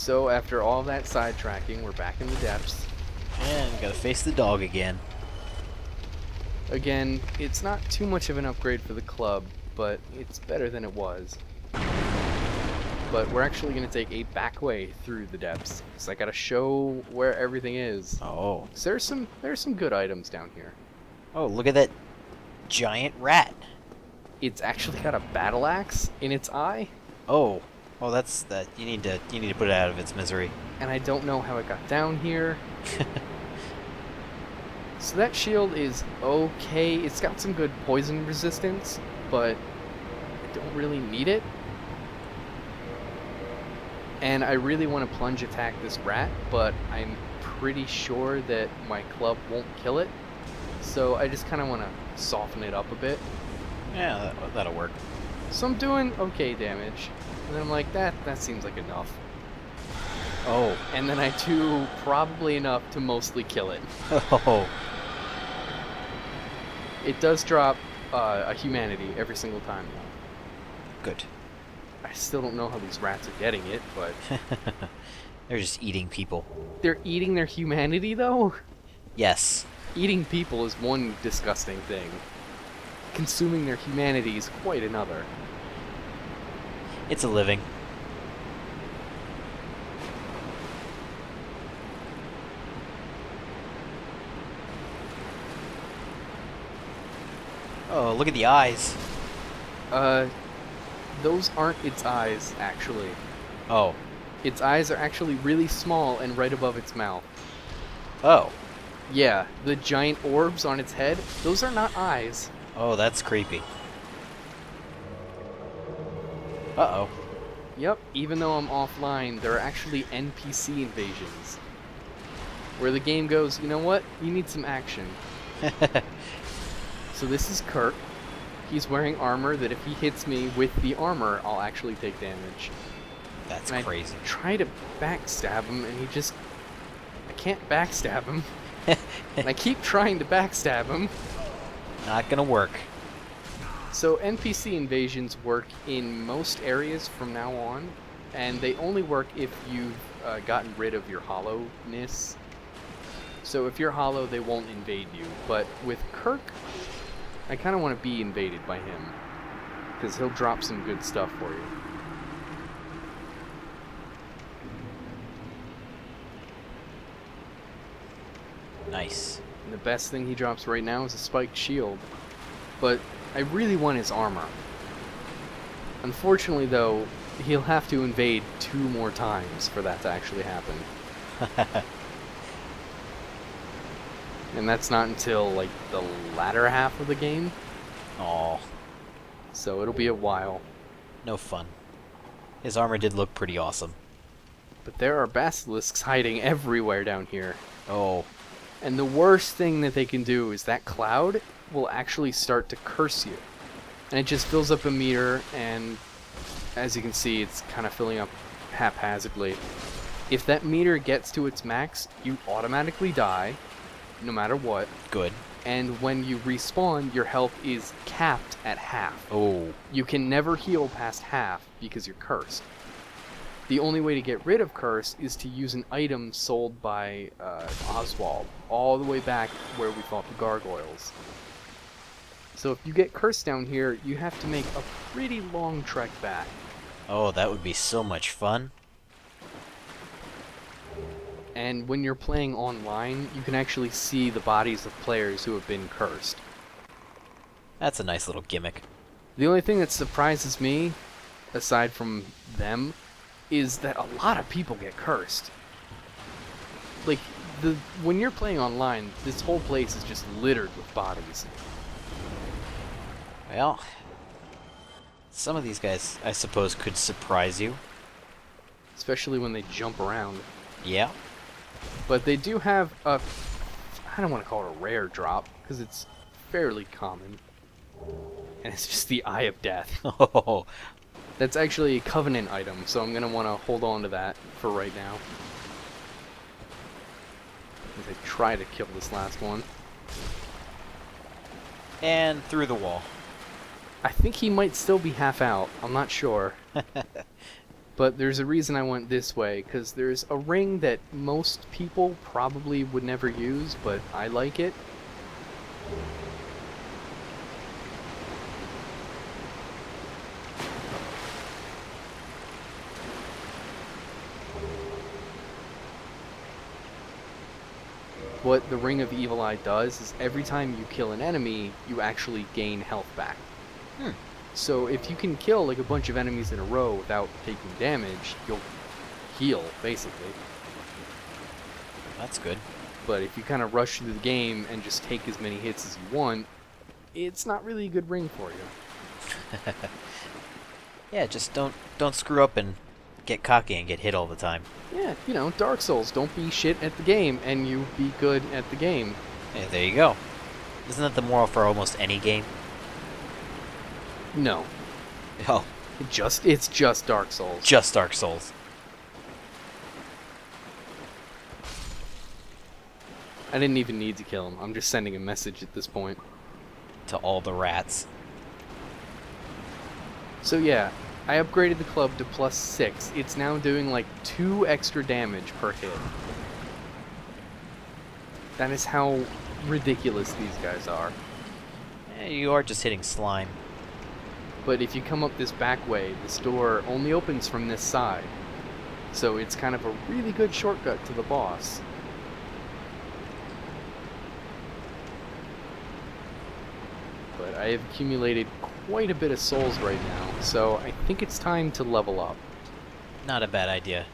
So after all that sidetracking, we're back in the depths. And gotta face the dog again. Again, it's not too much of an upgrade for the club, but it's better than it was. But we're actually going to take a back way through the depths, so I gotta show where everything is. Oh. So there's some good items down here. Oh, look at that giant rat. It's actually got a battle axe in its eye, Oh. Oh, that's that. You need to put it out of its misery. and I don't know how it got down here. So that shield is okay. It's got some good poison resistance, but I don't really need it. And I really want to plunge attack this rat, but I'm pretty sure that my club won't kill it. So I just kind of want to soften it up a bit. Yeah, that'll work. So I'm doing okay damage. And then I'm like, that seems like enough. Oh. And then I do probably enough to mostly kill it. Oh. It does drop a humanity every single time, though. Good. I still don't know how these rats are getting it, but... They're just eating people. They're eating their humanity, though? Yes. Eating people is one disgusting thing. Consuming their humanity is quite another. It's a living. Oh, look at the eyes. Those aren't its eyes, actually. Oh. Its eyes are actually really small and right above its mouth. Oh. Yeah, the giant orbs on its head, those are not eyes. Oh, that's creepy. Uh-oh. Yep, even though I'm offline, there are actually NPC invasions. Where the game goes, you know what? You need some action. So this is Kirk. He's wearing armor that if he hits me with the armor, I'll actually take damage. That's And crazy. I try to backstab him, and he just... I can't backstab him. And I keep trying to backstab him. Not gonna work. So NPC invasions work in most areas from now on, and they only work if you've gotten rid of your hollowness. So if you're hollow, they won't invade you. But with Kirk, I kind of want to be invaded by him, because he'll drop some good stuff for you. Nice. And the best thing he drops right now is a spiked shield. But I really want his armor. Unfortunately, though, he'll have to invade 2 more times for that to actually happen. And that's not until, like, the latter half of the game. Aw. So it'll be a while. No fun. His armor did look pretty awesome. But there are basilisks hiding everywhere down here. Oh. And the worst thing that they can do is that cloud will actually start to curse you. And it just fills up a meter, and as you can see, it's kind of filling up haphazardly. If that meter gets to its max, you automatically die, no matter what. Good. And when you respawn, your health is capped at half. Oh. You can never heal past half because you're cursed. The only way to get rid of curse is to use an item sold by Oswald, all the way back where we fought the gargoyles. So if you get cursed down here, you have to make a pretty long trek back. Oh, that would be so much fun. And when you're playing online, you can actually see the bodies of players who have been cursed. That's a nice little gimmick. The only thing that surprises me, aside from them, is that a lot of people get cursed. Like, when you're playing online, this whole place is just littered with bodies. Well, some of these guys, I suppose, could surprise you. Especially when they jump around. Yeah. But they do have a... I don't want to call it a rare drop, because it's fairly common. And it's just the Eye of Death. Oh. That's actually a Covenant item, so I'm going to want to hold on to that for right now. As I try to kill this last one. And through the wall. I think he might still be half out. I'm not sure. But there's a reason I went this way, because there's a ring that most people probably would never use, but I like it. What the Ring of Evil Eye does is every time you kill an enemy, you actually gain health back. Hmm. So if you can kill like a bunch of enemies in a row without taking damage, you'll heal, basically. That's good. But if you kind of rush through the game and just take as many hits as you want, it's not really a good ring for you. Yeah, just don't screw up and get cocky and get hit all the time. Yeah, you know, Dark Souls, don't be shit at the game and you be good at the game. Yeah, there you go. Isn't that the moral for almost any game? No, Oh, it's just Dark Souls. just Dark Souls. I didn't even need to kill him. I'm just sending a message at this point. To all the rats. So yeah, I upgraded the club to +6. It's now doing like 2 extra damage per hit. That is how ridiculous these guys are. You are just hitting slime. But if you come up this back way, this door only opens from this side. So it's kind of a really good shortcut to the boss. But I have accumulated quite a bit of souls right now, so I think it's time to level up. Not a bad idea.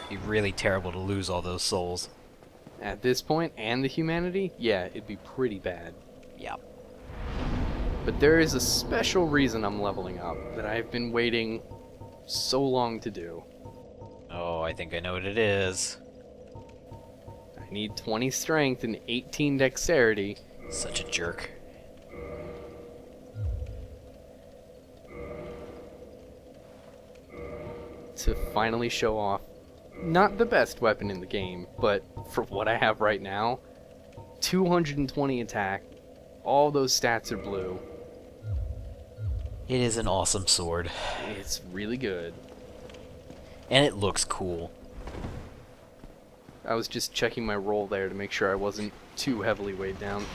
It'd be really terrible to lose all those souls. At this point, and the humanity, yeah, it'd be pretty bad. Yeah. But there is a special reason I'm leveling up that I've been waiting so long to do. Oh, I think I know what it is. I need 20 strength and 18 dexterity. Such a jerk. To finally show off not the best weapon in the game, but for what I have right now, 220 attack, all those stats are blue. It is an awesome sword. It's really good. And it looks cool. I was just checking my roll there to make sure I wasn't too heavily weighed down.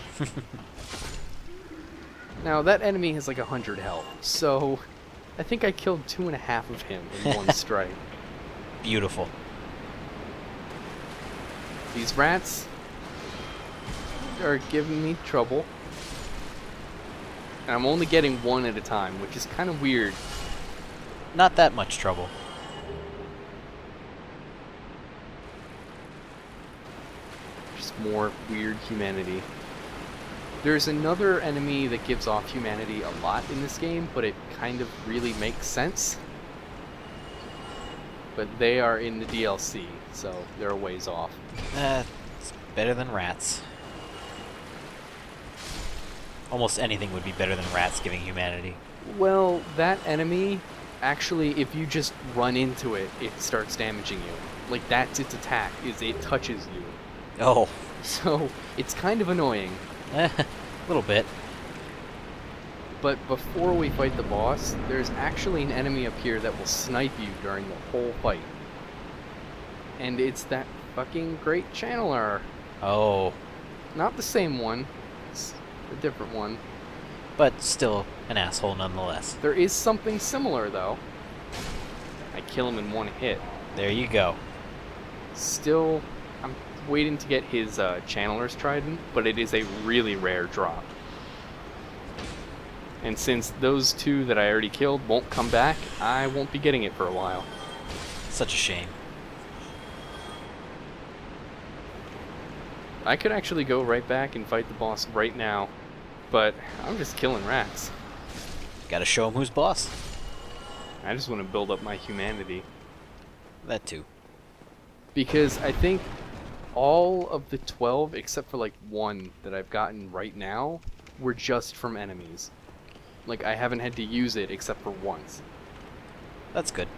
Now, that enemy has like 100 health, so I think I killed 2.5 of him in one strike. Beautiful. These rats are giving me trouble. And I'm only getting one at a time, which is kind of weird. Not that much trouble. Just more weird humanity. There's another enemy that gives off humanity a lot in this game, but it kind of really makes sense. But they are in the DLC, so they're a ways off. It's better than rats. Almost anything would be better than rats giving humanity. Well, that enemy, actually, if you just run into it, it starts damaging you. Like, that's its attack, is it touches you. Oh, So, it's kind of annoying. a little bit. But before we fight the boss, there's actually an enemy up here that will snipe you during the whole fight. And it's that fucking great channeler. Oh, Not the same one. It's a different one. but still an asshole nonetheless. There is something similar, though. I kill him in one hit. There you go. Still, I'm waiting to get his channeler's trident, but it is a really rare drop. And since those two that I already killed won't come back, I won't be getting it for a while. Such a shame. I could actually go right back and fight the boss right now, but I'm just killing rats. Gotta show him who's boss. I just want to build up my humanity. That too. Because I think all of the 12, except for like one that I've gotten right now, were just from enemies. Like, I haven't had to use it except for once. That's good.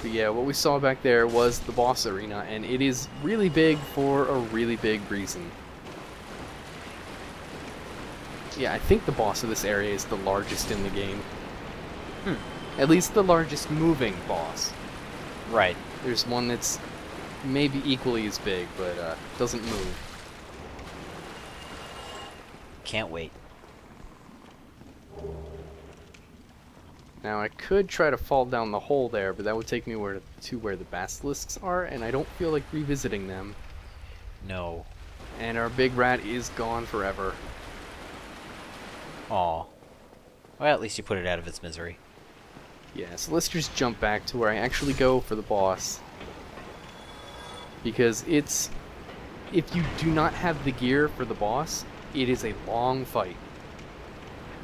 But yeah, what we saw back there was the boss arena, and it is really big for a really big reason. Yeah, I think the boss of this area is the largest in the game. Hmm. At least the largest moving boss. Right. There's one that's maybe equally as big, but doesn't move. Can't wait. Now I could try to fall down the hole there, but that would take me to where the basilisks are, and I don't feel like revisiting them. No. And our big rat is gone forever. Aw. Well, at least you put it out of its misery. Yeah, so let's just jump back to where I actually go for the boss. Because it's... if you do not have the gear for the boss, it is a long fight.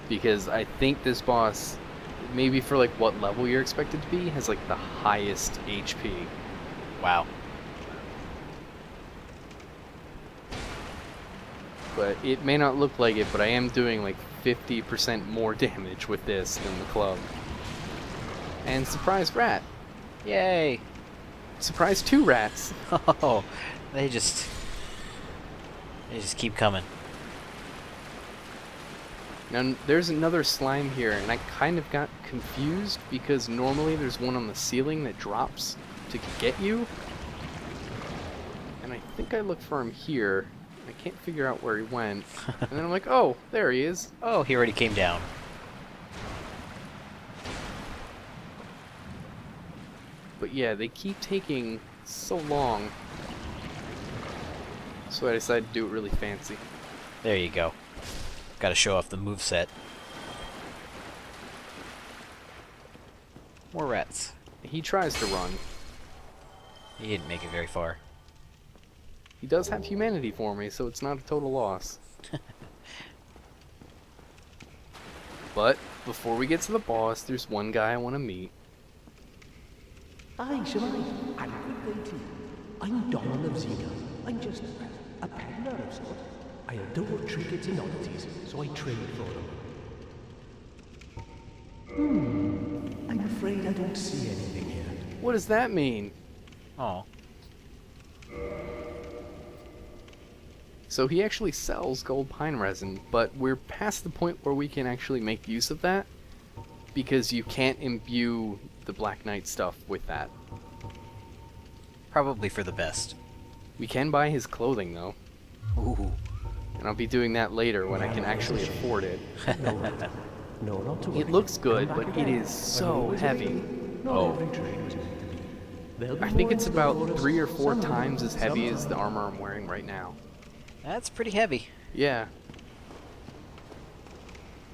Because I think this boss, maybe for like what level you're expected to be, has like the highest HP. Wow. But it may not look like it, but I am doing like 50% more damage with this than the club. And surprise rat. Yay! Surprise 2 rats. Oh, they just keep coming. Now there's another slime here, and I kind of got confused because normally there's one on the ceiling that drops to get you. And I think I looked for him here. I can't figure out where he went. And then I'm like, oh, there he is. Oh, he already came down. But yeah, they keep taking so long. So I decided to do it really fancy. There you go. Gotta show off the moveset. More rats. He tries to run. He didn't make it very far. He does have humanity for me, so it's not a total loss. But before we get to the boss, there's one guy I want to meet. Aye, Shemai. And good day to you. I'm Donald of Xena. I'm just a peddler of sorts. I adore trinkets and oddities, so I trade for them. I'm afraid I don't see anything here. What does that mean? Oh. So he actually sells gold pine resin, but we're past the point where we can actually make use of that because you can't imbue the Black Knight stuff with that. Probably for the best. We can buy his clothing though, Ooh. and I'll be doing that later when I can actually afford it. No, not to worry. It looks good, Come back but it again. is so Always heavy. available. Not Oh. every trade was meant to be. There'll be I think more it's in store about for us 3 or 4 somehow, times as heavy as the sometime. armor I'm wearing right now. That's pretty heavy. Yeah.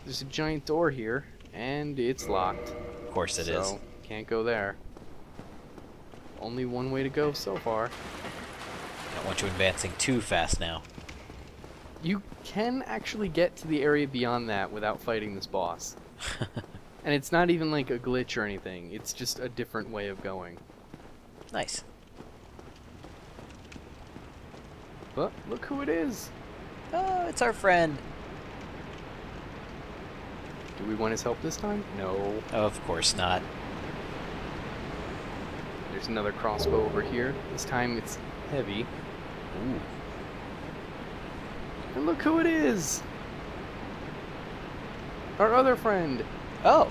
There's a giant door here, and it's locked. Of course it is. So, can't go there. Only one way to go so far. Don't want you advancing too fast now. You can actually get to the area beyond that without fighting this boss. And it's not even like a glitch or anything, it's just a different way of going. Nice. But look who it is! Oh, it's our friend. Do we want his help this time? No. Of course not. There's another crossbow over here. This time it's heavy. Ooh. And look who it is! Our other friend! Oh.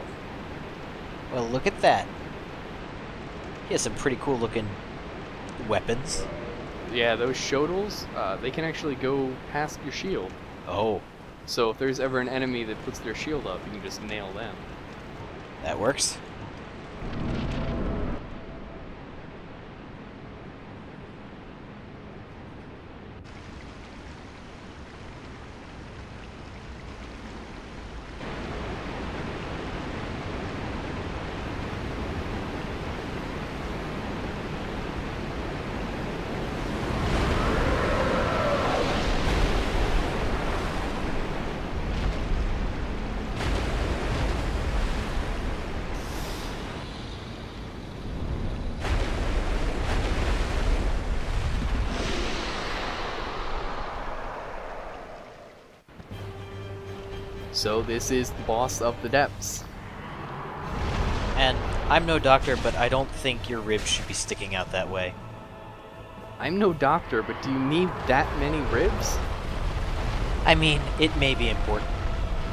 Well, look at that. He has some pretty cool looking weapons. Yeah, those shodels, they can actually go past your shield. Oh, So if there's ever an enemy that puts their shield up, you can just nail them. that works. So this is the boss of the depths. And I'm no doctor, but I don't think your ribs should be sticking out that way. I'm no doctor, but do you need that many ribs? I mean, it may be important.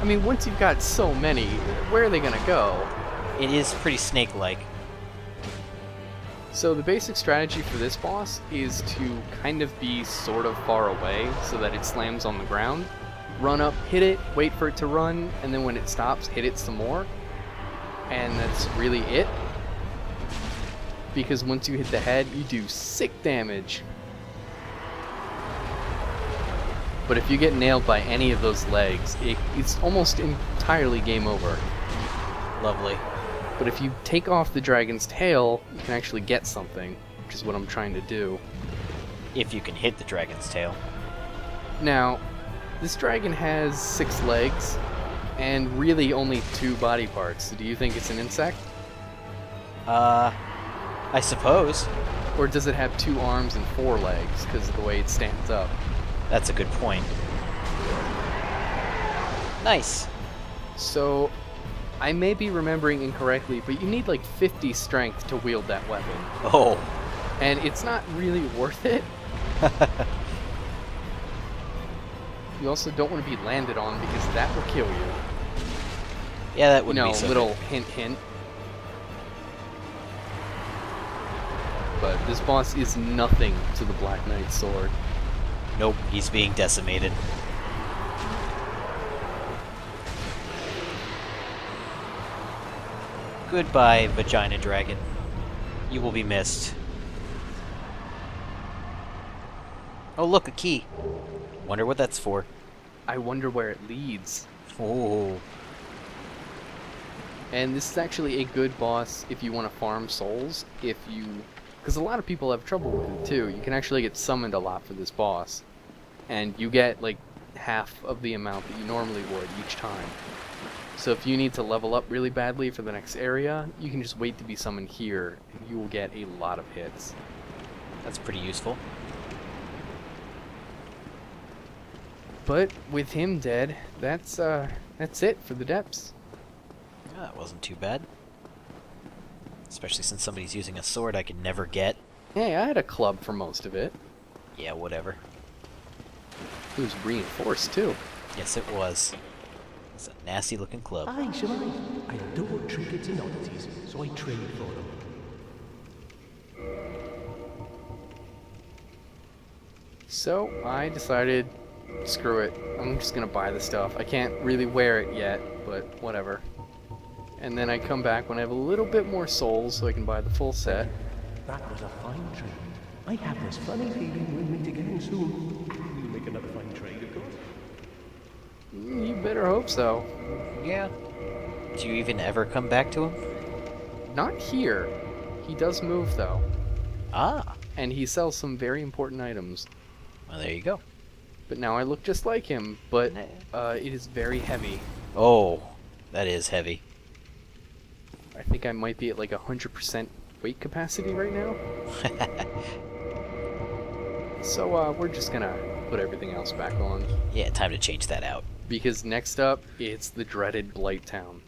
I mean, once you've got so many, where are they gonna go? It is pretty snake-like. So the basic strategy for this boss is to kind of be sort of far away so that it slams on the ground. Run up, hit it, wait for it to run, and then when it stops, hit it some more. And that's really it. Because once you hit the head, you do sick damage. But if you get nailed by any of those legs, it's almost entirely game over. Lovely. But if you take off the dragon's tail, you can actually get something, which is what I'm trying to do. If you can hit the dragon's tail. Now, this dragon has 6 legs, and really only 2 body parts. Do you think it's an insect? I suppose. Or does it have 2 arms and 4 legs, because of the way it stands up? That's a good point. Nice. So, I may be remembering incorrectly, but you need like 50 strength to wield that weapon. Oh. And it's not really worth it. You also don't want to be landed on because that will kill you. Yeah, that would be so little good. hint hint. But this boss is nothing to the Black Knight's sword. Nope, he's being decimated. Goodbye, Vagina Dragon. You will be missed. Oh, look, a key. Wonder what that's for. I wonder where it leads. Oh. And this is actually a good boss if you want to farm souls. Because a lot of people have trouble with it too. You can actually get summoned a lot for this boss. And you get like half of the amount that you normally would each time. So if you need to level up really badly for the next area, you can just wait to be summoned here, and you will get a lot of hits. That's pretty useful. But with him dead, that's it for the depths. Yeah, that wasn't too bad. Especially since somebody's using a sword I could never get. Hey, I had a club for most of it. Yeah, whatever. It was reinforced too. Yes, it was. It's a nasty looking club. I survive. I adore trinkets and oddities, so I trade for them. So I decided, screw it. I'm just gonna buy the stuff. I can't really wear it yet, but whatever. And then I come back when I have a little bit more souls, so I can buy the full set. That was a fine trade. I have this funny feeling we'll meet again soon. We'll make another fine trade, of course. You better hope so. Yeah. Do you even ever come back to him? Not here. He does move though, Ah. and he sells some very important items. Well, there you go. But now I look just like him, but it is very heavy. Oh, that is heavy. I think I might be at like 100% weight capacity right now. So we're just gonna put everything else back on. Yeah, time to change that out. Because next up, it's the dreaded Blight Town.